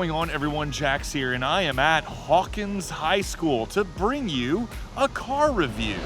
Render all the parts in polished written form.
going on, everyone? Jax here, and I am at Hawkins High School to bring you a car review.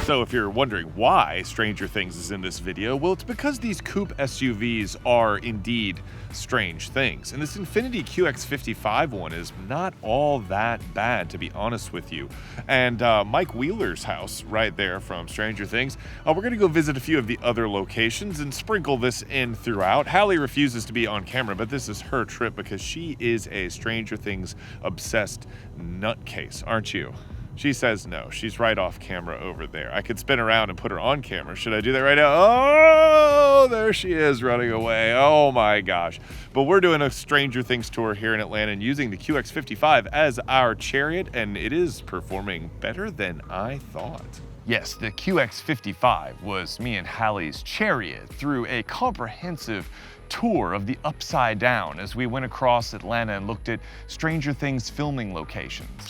So if you're wondering why Stranger Things is in this video, well, it's because these coupe SUVs are indeed strange things. And this Infiniti QX55 one is not all that bad, to be honest with you. And Mike Wheeler's house right there from Stranger Things, we're gonna go visit a few of the other locations and sprinkle this in throughout. Hallie refuses to be on camera, but this is her trip because she is a Stranger Things obsessed nutcase, aren't you? She says no. She's right off camera over there. I could spin around and put her on camera. Should I do that right now? Oh, there she is running away. Oh my gosh. But we're doing a Stranger Things tour here in Atlanta and using the QX55 as our chariot, and it is performing better than I thought. Yes, the QX55 was me and Hallie's chariot through a comprehensive tour of the Upside Down as we went across Atlanta and looked at Stranger Things filming locations.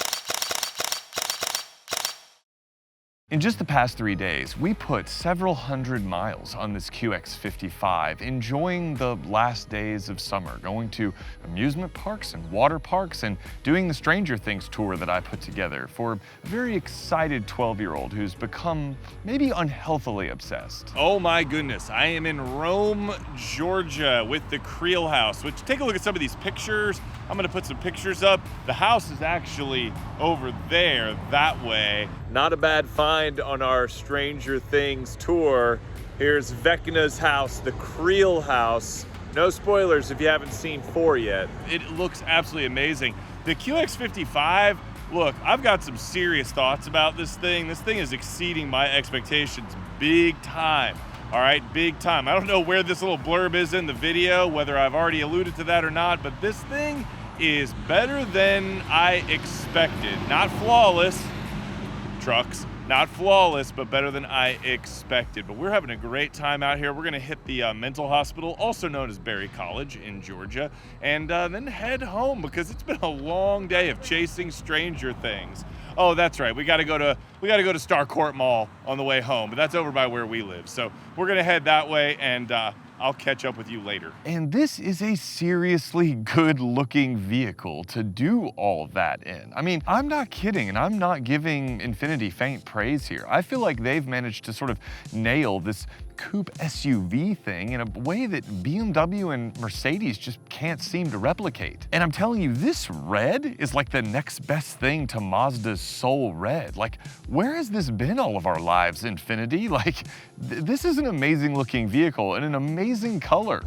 In just the past 3 days, we put several hundred miles on this QX55, enjoying the last days of summer, going to amusement parks and water parks and doing the Stranger Things tour that I put together for a very excited 12-year-old who's become maybe unhealthily obsessed. Oh my goodness, I am in Rome, Georgia with the Creel house, which take a look at some of these pictures. I'm gonna put some pictures up. The house is actually over there, that way. Not a bad find on our Stranger Things tour. Here's Vecna's house, the Creel house. No spoilers if you haven't seen 4 yet. It looks absolutely amazing. The QX55, look, I've got some serious thoughts about this thing. This thing is exceeding my expectations big time. All right, big time. I don't know where this little blurb is in the video, whether I've already alluded to that or not, but this thing is better than I expected. Not flawless. Trucks, not flawless, but better than I expected. But we're having a great time out here. We're gonna hit the mental hospital, also known as Berry College in Georgia, and then head home because it's been a long day of chasing Stranger Things. Oh, that's right. We gotta go to Starcourt Mall on the way home, but that's over by where we live. So we're gonna head that way, and I'll catch up with you later. And this is a seriously good-looking vehicle to do all of that in. I mean, I'm not kidding, and I'm not giving Infiniti faint praise here. I feel like they've managed to sort of nail this coupe SUV thing in a way that BMW and Mercedes just can't seem to replicate. And I'm telling you, this red is like the next best thing to Mazda's Soul Red. Like, where has this been all of our lives, Infiniti? Like, this is an amazing looking vehicle and an amazing color.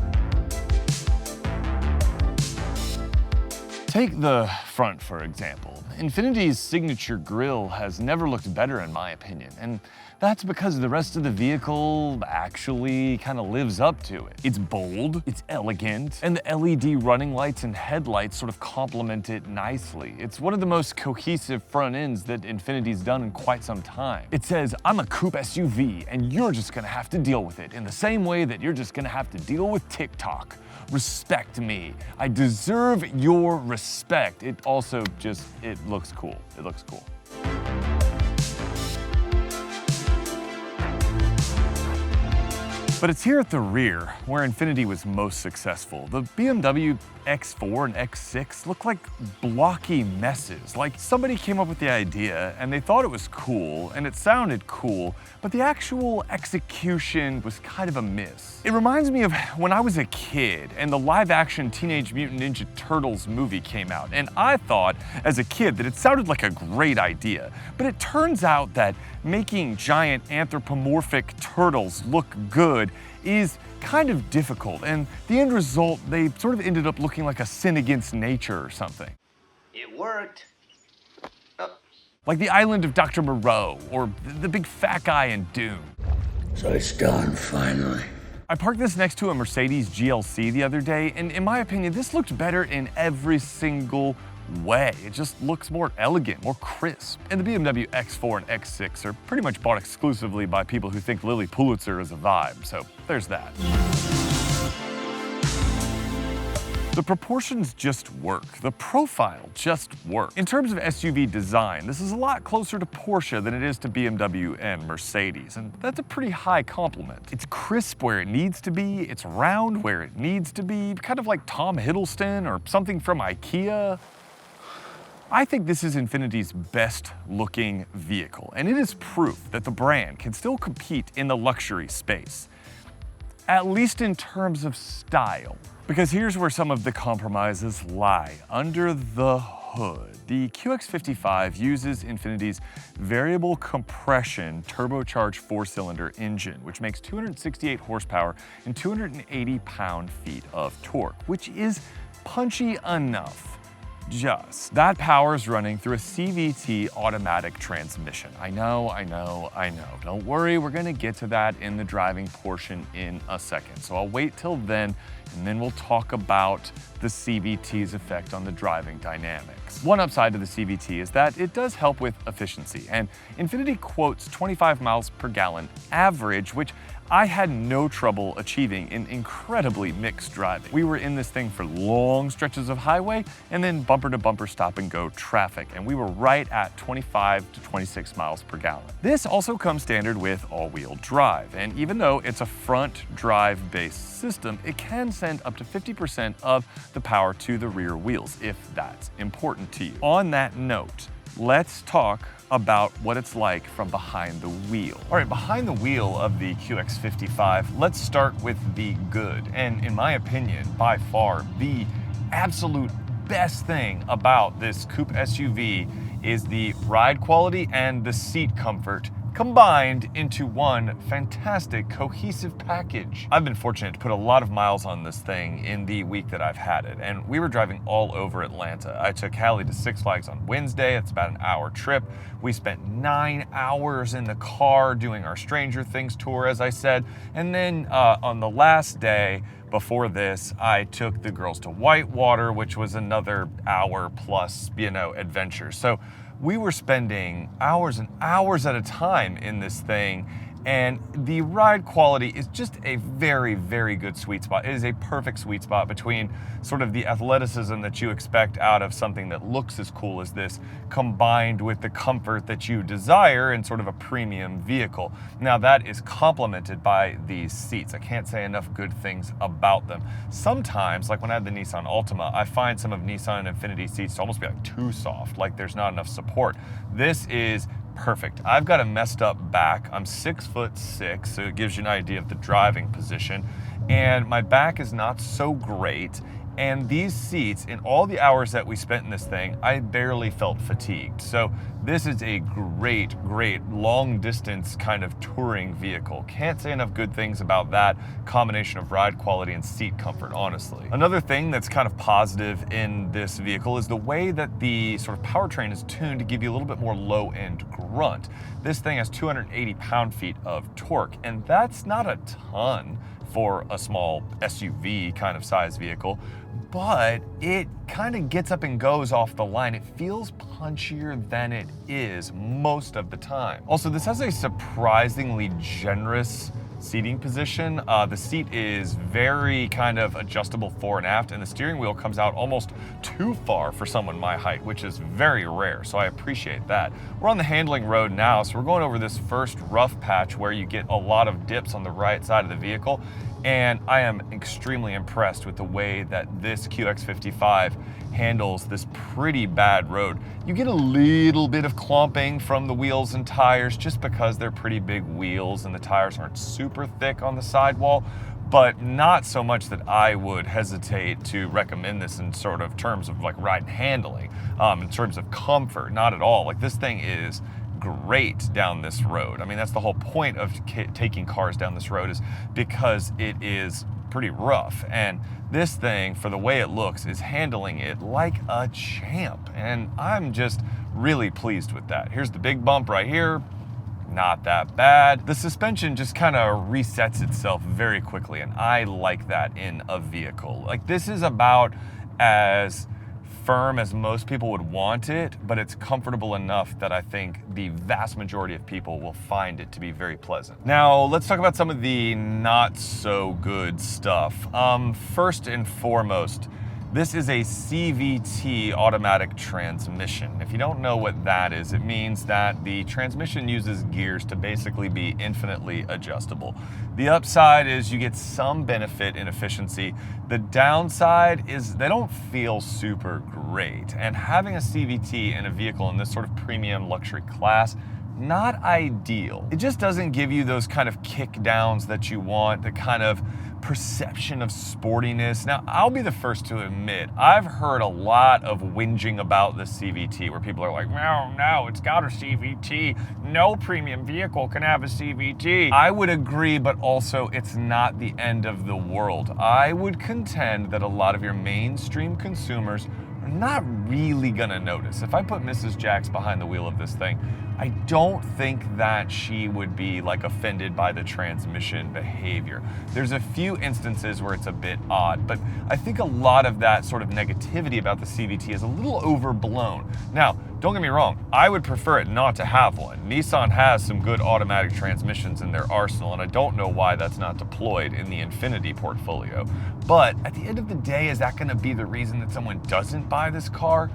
Take the front, for example. Infiniti's signature grille has never looked better in my opinion, and that's because the rest of the vehicle actually kind of lives up to it. It's bold, it's elegant, and the LED running lights and headlights sort of complement it nicely. It's one of the most cohesive front ends that Infiniti's done in quite some time. It says, I'm a coupe SUV, and you're just gonna have to deal with it in the same way that you're just gonna have to deal with TikTok. Respect me. I deserve your respect. It also just, it looks cool. It looks cool. But it's here at the rear where Infiniti was most successful. The BMW X4 and X6 look like blocky messes. Like somebody came up with the idea and they thought it was cool and it sounded cool, but the actual execution was kind of a miss. It reminds me of when I was a kid and the live-action Teenage Mutant Ninja Turtles movie came out, and I thought as a kid that it sounded like a great idea, but it turns out that making giant anthropomorphic turtles look good is kind of difficult, and the end result, they sort of ended up looking like a sin against nature or something. It worked. Like the island of Dr. Moreau, or the big fat guy in Dune. So it's done, finally. I parked this next to a Mercedes GLC the other day, and in my opinion, this looked better in every single way. It just looks more elegant, more crisp. And the BMW X4 and X6 are pretty much bought exclusively by people who think Lily Pulitzer is a vibe, so there's that. The proportions just work. The profile just works. In terms of SUV design, this is a lot closer to Porsche than it is to BMW and Mercedes, and that's a pretty high compliment. It's crisp where it needs to be, it's round where it needs to be, kind of like Tom Hiddleston or something from IKEA. I think this is Infiniti's best looking vehicle, and it is proof that the brand can still compete in the luxury space, at least in terms of style. Because here's where some of the compromises lie. Under the hood, the QX55 uses Infiniti's variable compression turbocharged four-cylinder engine, which makes 268 horsepower and 280 pound-feet of torque, which is punchy enough. Just. That power is running through a CVT automatic transmission. I know. Don't worry, we're gonna get to that in the driving portion in a second. So I'll wait till then, and then we'll talk about the CVT's effect on the driving dynamics. One upside to the CVT is that it does help with efficiency, and Infiniti quotes 25 miles per gallon average, which I had no trouble achieving in incredibly mixed driving. We were in this thing for long stretches of highway and then bumper to bumper stop and go traffic, and we were right at 25 to 26 miles per gallon. This also comes standard with all-wheel drive, and even though it's a front drive-based system, it can send up to 50% of the power to the rear wheels if that's important to you. On that note, let's talk about what it's like from behind the wheel. All right, behind the wheel of the QX55, let's start with the good. And in my opinion, by far, the absolute best thing about this coupe SUV is the ride quality and the seat comfort combined into one fantastic cohesive package. I've been fortunate to put a lot of miles on this thing in the week that I've had it, and we were driving all over Atlanta. I took Hallie to Six Flags on Wednesday. It's about an hour trip. We spent 9 hours in the car doing our Stranger Things tour, as I said, and then on the last day before this, I took the girls to Whitewater, which was another hour plus, adventure. So we were spending hours and hours at a time in this thing, and the ride quality is just a very, very good sweet spot. It is a perfect sweet spot between sort of the athleticism that you expect out of something that looks as cool as this, combined with the comfort that you desire in sort of a premium vehicle. Now that is complemented by these seats. I can't say enough good things about them. Sometimes, like when I had the Nissan Altima, I find some of Nissan and Infiniti seats to almost be like too soft, like there's not enough support. This is perfect. I've got a messed up back. I'm 6'6", so it gives you an idea of the driving position. And my back is not so great. And these seats, in all the hours that we spent in this thing, I barely felt fatigued. So this is a great, great long distance kind of touring vehicle. Can't say enough good things about that combination of ride quality and seat comfort, honestly. Another thing that's kind of positive in this vehicle is the way that the sort of powertrain is tuned to give you a little bit more low-end grunt. This thing has 280 pound-feet of torque, and that's not a ton for a small SUV kind of size vehicle, but it kind of gets up and goes off the line. It feels punchier than it is most of the time. Also, this has a surprisingly generous seating position. The seat is very kind of adjustable fore and aft, and the steering wheel comes out almost too far for someone my height, which is very rare, so I appreciate that. We're on the handling road now, so we're going over this first rough patch where you get a lot of dips on the right side of the vehicle, and I am extremely impressed with the way that this QX55 handles this pretty bad road. You get a little bit of clumping from the wheels and tires just because they're pretty big wheels and the tires aren't super thick on the sidewall, but not so much that I would hesitate to recommend this in sort of terms of like ride and handling, in terms of comfort, not at all. Like this thing is great down this road. I mean, that's the whole point of taking cars down this road, is because it is pretty rough, and this thing, for the way it looks, is handling it like a champ, and I'm just really pleased with that. Here's the big bump right here. Not that bad. The suspension just kind of resets itself very quickly, and I like that in a vehicle. Like, this is about as firm as most people would want it, but it's comfortable enough that I think the vast majority of people will find it to be very pleasant. Now, let's talk about some of the not so good stuff. First and foremost, this is a CVT automatic transmission. If you don't know what that is, it means that the transmission uses gears to basically be infinitely adjustable. The upside is you get some benefit in efficiency. The downside is they don't feel super great. And having a CVT in a vehicle in this sort of premium luxury class, not ideal. It just doesn't give you those kind of kick downs that you want, the kind of perception of sportiness. Now, I'll be the first to admit, I've heard a lot of whinging about the CVT where people are like, no, it's got a CVT. No premium vehicle can have a CVT. I would agree, but also it's not the end of the world. I would contend that a lot of your mainstream consumers are not really gonna notice. If I put Mrs. Jax behind the wheel of this thing, I don't think that she would be like offended by the transmission behavior. There's a few instances where it's a bit odd, but I think a lot of that sort of negativity about the CVT is a little overblown. Now, don't get me wrong, I would prefer it not to have one. Nissan has some good automatic transmissions in their arsenal, and I don't know why that's not deployed in the Infiniti portfolio. But at the end of the day, is that gonna be the reason that someone doesn't buy this car?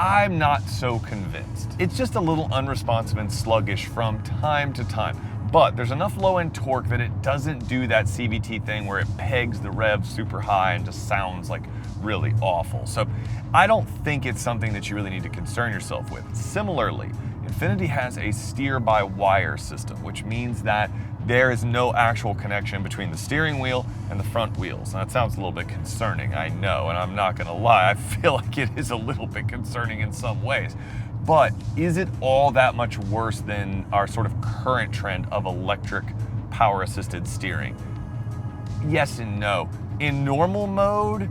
I'm not so convinced. It's just a little unresponsive and sluggish from time to time. But there's enough low-end torque that it doesn't do that CVT thing where it pegs the rev super high and just sounds like really awful. So I don't think it's something that you really need to concern yourself with. Similarly, Infiniti has a steer-by-wire system, which means that there is no actual connection between the steering wheel and the front wheels. Now, that sounds a little bit concerning, I know, and I'm not gonna lie, I feel like it is a little bit concerning in some ways. But is it all that much worse than our sort of current trend of electric power-assisted steering? Yes and no. In normal mode,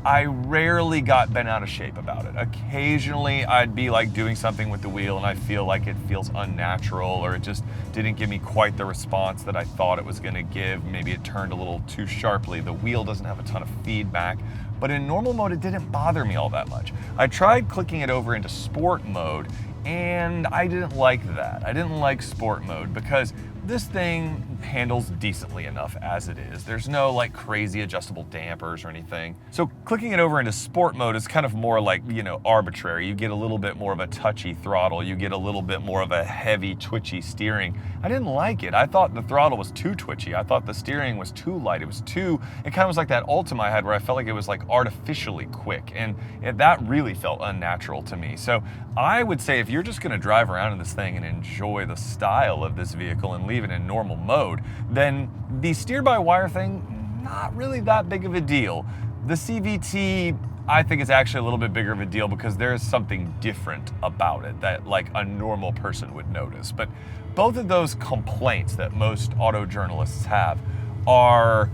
I rarely got bent out of shape about it. Occasionally, I'd be like doing something with the wheel and I feel like it feels unnatural, or it just didn't give me quite the response that I thought it was gonna give. Maybe it turned a little too sharply. The wheel doesn't have a ton of feedback. But in normal mode, it didn't bother me all that much. I tried clicking it over into sport mode, and I didn't like that. I didn't like sport mode because this thing handles decently enough as it is. There's no like crazy adjustable dampers or anything. So clicking it over into sport mode is kind of more like, you know, arbitrary. You get a little bit more of a touchy throttle. You get a little bit more of a heavy, twitchy steering. I didn't like it. I thought the throttle was too twitchy. I thought the steering was too light. It kind of was like that Ultima I had where I felt like it was like artificially quick, and that really felt unnatural to me. So I would say if you're just gonna drive around in this thing and enjoy the style of this vehicle and leave it in normal mode, then the steer-by-wire thing, not really that big of a deal. The CVT, I think, is actually a little bit bigger of a deal because there is something different about it that like a normal person would notice. But both of those complaints that most auto journalists have are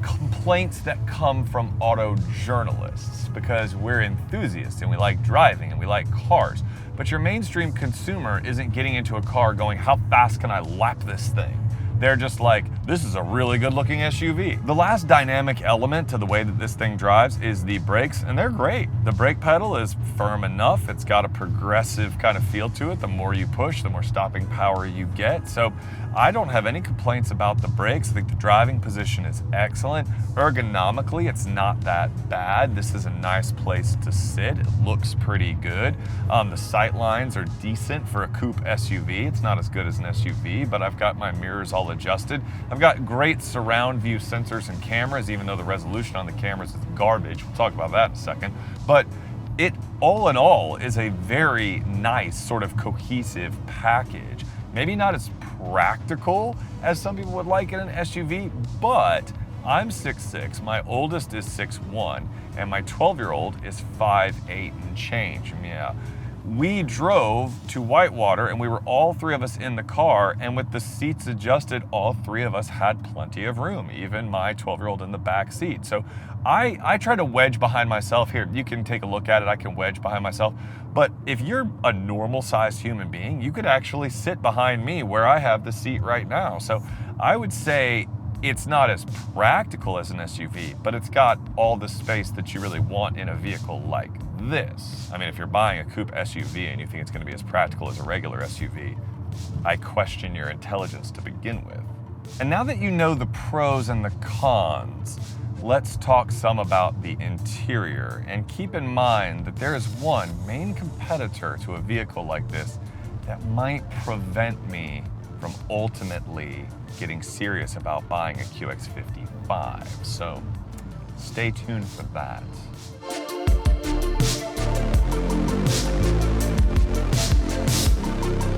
complaints that come from auto journalists because we're enthusiasts and we like driving and we like cars. But your mainstream consumer isn't getting into a car going, how fast can I lap this thing? They're just like, this is a really good looking SUV. The last dynamic element to the way that this thing drives is the brakes, and they're great. The brake pedal is firm enough. It's got a progressive kind of feel to it. The more you push, the more stopping power you get. So I don't have any complaints about the brakes. I think the driving position is excellent. Ergonomically, it's not that bad. This is a nice place to sit. It looks pretty good. The sight lines are decent for a coupe SUV. It's not as good as an SUV, but I've got my mirrors all adjusted. I've got great surround view sensors and cameras, even though the resolution on the cameras is garbage. We'll talk about that in a second. But it, all in all, is a very nice sort of cohesive package. Maybe not as practical as some people would like in an SUV, but I'm 6'6", my oldest is 6'1", and my 12-year-old is 5'8" and change. Yeah. we drove to Whitewater and we were all three of us in the car, and with the seats adjusted, all three of us had plenty of room, even my 12-year-old in the back seat. So I try to wedge behind myself here. You can take a look at it, I can wedge behind myself. But if you're a normal sized human being, you could actually sit behind me where I have the seat right now. So I would say it's not as practical as an SUV, but it's got all the space that you really want in a vehicle like this. I mean, if you're buying a coupe SUV and you think it's going to be as practical as a regular SUV, I question your intelligence to begin with. And now that you know the pros and the cons, let's talk some about the interior, and keep in mind that there is one main competitor to a vehicle like this that might prevent me from ultimately getting serious about buying a QX55. So stay tuned for that.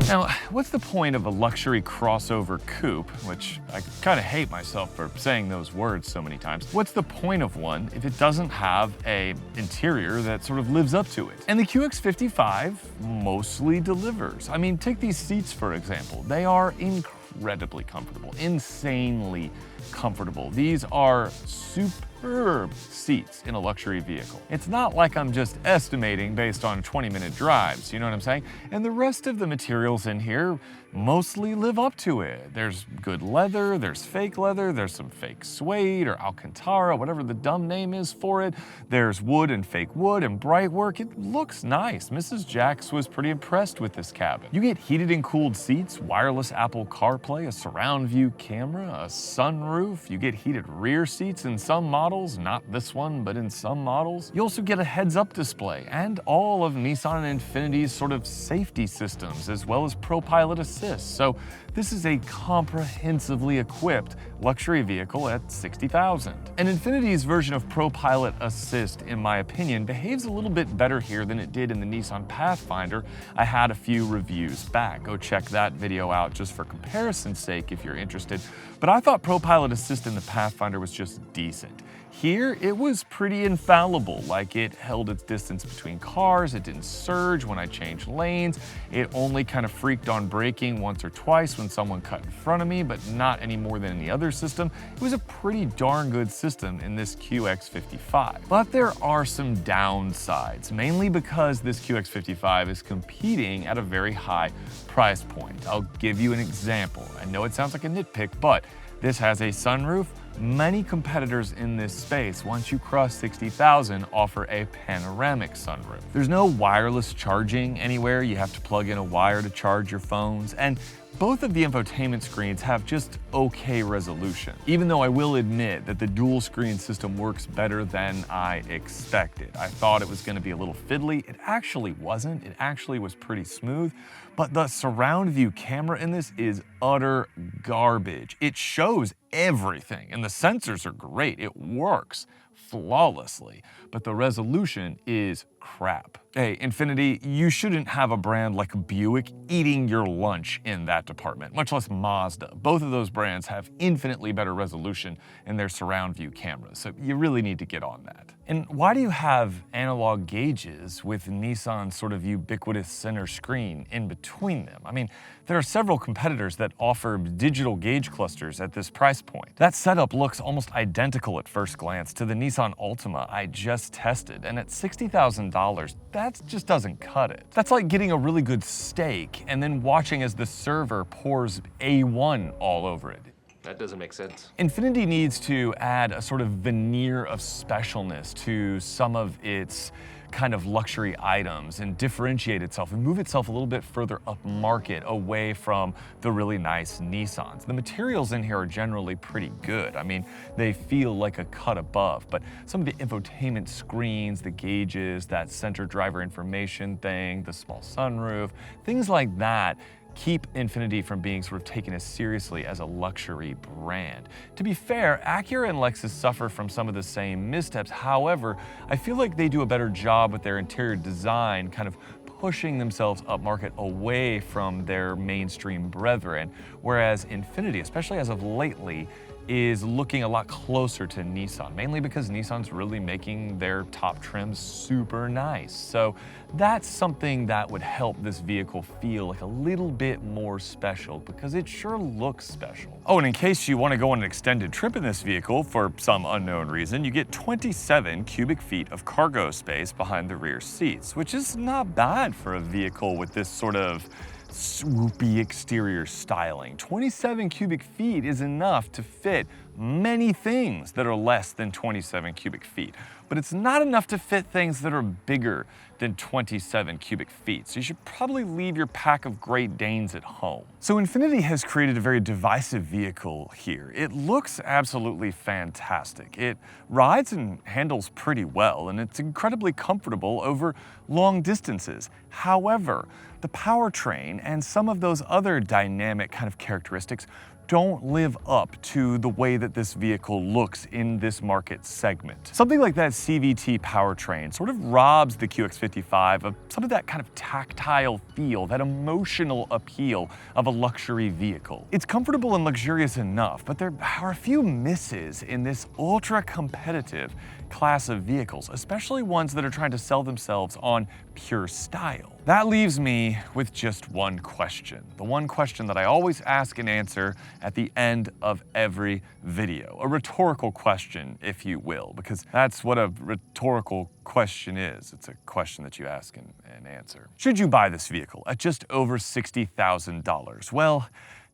Now, what's the point of a luxury crossover coupe, which I kind of hate myself for saying those words so many times. What's the point of one if it doesn't have an interior that sort of lives up to it? And the QX55 mostly delivers. I mean, take these seats, for example. They are incredibly comfortable, insanely comfortable. These are superb seats in a luxury vehicle. It's not like I'm just estimating based on 20-minute drives, you know what I'm saying? And the rest of the materials in here mostly live up to it. There's good leather, there's fake leather, there's some fake suede or Alcantara, whatever the dumb name is for it. There's wood and fake wood and bright work. It looks nice. Mrs. Jax was pretty impressed with this cabin. You get heated and cooled seats, wireless Apple CarPlay, a surround view camera, a sunroof. You get heated rear seats in some models, not this one, but in some models. You also get a heads-up display and all of Nissan and Infiniti's sort of safety systems, as well as ProPilot Assist. So this is a comprehensively equipped luxury vehicle at $60,000. And Infiniti's version of ProPilot Assist, in my opinion, behaves a little bit better here than it did in the Nissan Pathfinder. I had a few reviews back. Go check that video out just for comparison's sake if you're interested. But I thought ProPilot Assist in the Pathfinder was just decent. Here, it was pretty infallible, like it held its distance between cars, it didn't surge when I changed lanes, it only kind of freaked on braking once or twice when someone cut in front of me, but not any more than any other system. It was a pretty darn good system in this QX55. But there are some downsides, mainly because this QX55 is competing at a very high price point. I'll give you an example. I know it sounds like a nitpick, but this has a sunroof. Many competitors in this space, once you cross 60,000, offer a panoramic sunroof. There's no wireless charging anywhere. You have to plug in a wire to charge your phones, and both of the infotainment screens have just okay resolution. Even though I will admit that the dual screen system works better than I expected. I thought it was going to be a little fiddly. It actually wasn't. It actually was pretty smooth. But the surround view camera in this is utter garbage. It shows everything, and the sensors are great. It works flawlessly, but the resolution is crap. Hey, Infiniti, you shouldn't have a brand like Buick eating your lunch in that department, much less Mazda. Both of those brands have infinitely better resolution in their surround view cameras, so you really need to get on that. And why do you have analog gauges with Nissan's sort of ubiquitous center screen in between them? I mean, there are several competitors that offer digital gauge clusters at this price point. That setup looks almost identical at first glance to the Nissan Altima I just tested, and at $60,000, that just doesn't cut it. That's like getting a really good steak and then watching as the server pours A1 all over it. That doesn't make sense. Infiniti needs to add a sort of veneer of specialness to some of its kind of luxury items and differentiate itself and move itself a little bit further up market away from the really nice Nissans. The materials in here are generally pretty good. I mean, they feel like a cut above, but some of the infotainment screens, the gauges, that center driver information thing, the small sunroof, things like that keep Infiniti from being sort of taken as seriously as a luxury brand. To be fair, Acura and Lexus suffer from some of the same missteps. However, I feel like they do a better job with their interior design, kind of pushing themselves upmarket away from their mainstream brethren, whereas Infiniti, especially as of lately, is looking a lot closer to Nissan, mainly because Nissan's really making their top trims super nice. So that's something that would help this vehicle feel like a little bit more special, because it sure looks special. Oh, and in case you want to go on an extended trip in this vehicle for some unknown reason, you get 27 cubic feet of cargo space behind the rear seats, which is not bad for a vehicle with this sort of swoopy exterior styling. 27 cubic feet is enough to fit many things that are less than 27 cubic feet, but it's not enough to fit things that are bigger than 27 cubic feet. So you should probably leave your pack of Great Danes at home. So Infiniti has created a very divisive vehicle here. It looks absolutely fantastic. It rides and handles pretty well, and it's incredibly comfortable over long distances. However, the powertrain and some of those other dynamic kind of characteristics don't live up to the way that this vehicle looks in this market segment. Something like that CVT powertrain sort of robs the QX55 of some of that kind of tactile feel, that emotional appeal of a luxury vehicle. It's comfortable and luxurious enough, but there are a few misses in this ultra competitive class of vehicles, especially ones that are trying to sell themselves on pure style. That leaves me with just one question. The one question that I always ask and answer at the end of every video. A rhetorical question, if you will, because that's what a rhetorical question is. It's a question that you ask and answer. Should you buy this vehicle at just over $60,000? Well,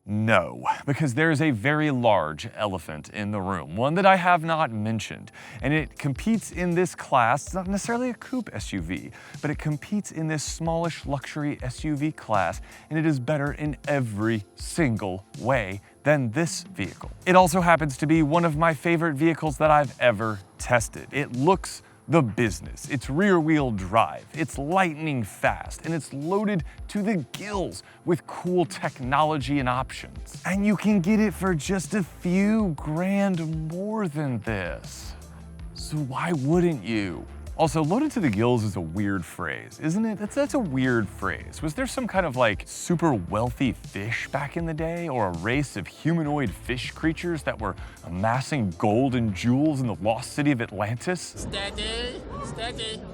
no, because there is a very large elephant in the room, one that I have not mentioned, and it competes in this class. It's not necessarily a coupe SUV, but it competes in this smallish luxury SUV class, and it is better in every single way than this vehicle. It also happens to be one of my favorite vehicles that I've ever tested. It looks the business. It's rear-wheel drive, it's lightning fast, and it's loaded to the gills with cool technology and options. And you can get it for just a few grand more than this. So why wouldn't you? Also, loaded to the gills is a weird phrase, isn't it? That's a weird phrase. Was there some kind of like super wealthy fish back in the day, or a race of humanoid fish creatures that were amassing gold and jewels in the lost city of Atlantis? Steady.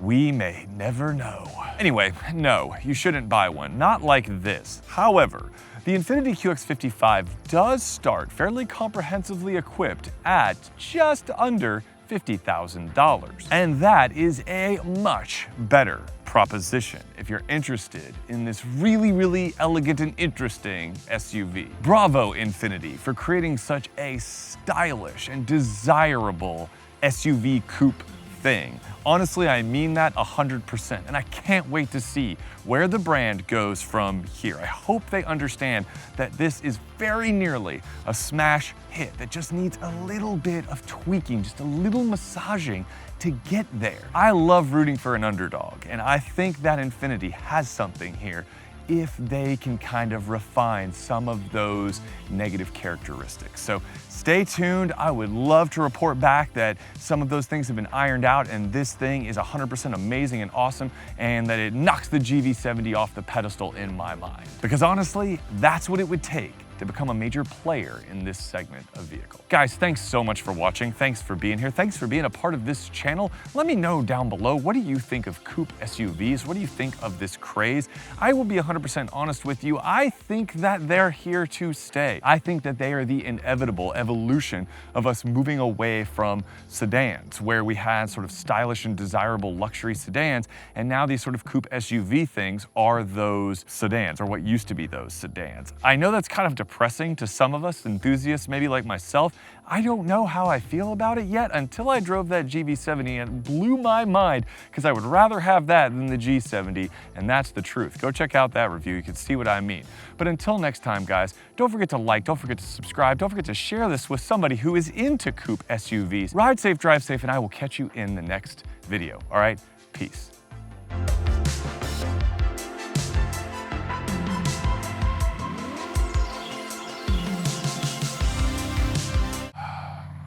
We may never know. Anyway, no, you shouldn't buy one, not like this. However, the Infiniti QX55 does start fairly comprehensively equipped at just under $50,000. And that is a much better proposition if you're interested in this really, really elegant and interesting SUV. Bravo, Infiniti, for creating such a stylish and desirable SUV coupe thing. Honestly, I mean that 100%, and I can't wait to see where the brand goes from here. I hope they understand that this is very nearly a smash hit that just needs a little bit of tweaking, just a little massaging to get there. I love rooting for an underdog, and I think that Infiniti has something here if they can kind of refine some of those negative characteristics. So stay tuned. I would love to report back that some of those things have been ironed out and this thing is 100% amazing and awesome, and that it knocks the GV70 off the pedestal in my mind. Because honestly, that's what it would take to become a major player in this segment of vehicle. Guys, thanks so much for watching. Thanks for being here. Thanks for being a part of this channel. Let me know down below, what do you think of coupe SUVs? What do you think of this craze? I will be 100% honest with you. I think that they're here to stay. I think that they are the inevitable evolution of us moving away from sedans, where we had sort of stylish and desirable luxury sedans, and now these sort of coupe SUV things are those sedans, or what used to be those sedans. I know that's kind of depressing to some of us, enthusiasts maybe like myself. I don't know how I feel about it yet until I drove that GV70 and it blew my mind, because I would rather have that than the G70, and that's the truth. Go check out that review, you can see what I mean. But until next time, guys, don't forget to like, don't forget to subscribe, don't forget to share this with somebody who is into coupe SUVs. Ride safe, drive safe, and I will catch you in the next video. All right, peace.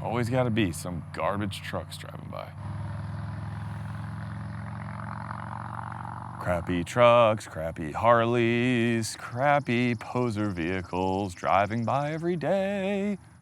Always gotta be some garbage trucks driving by. Crappy trucks, crappy Harleys, crappy poser vehicles driving by every day.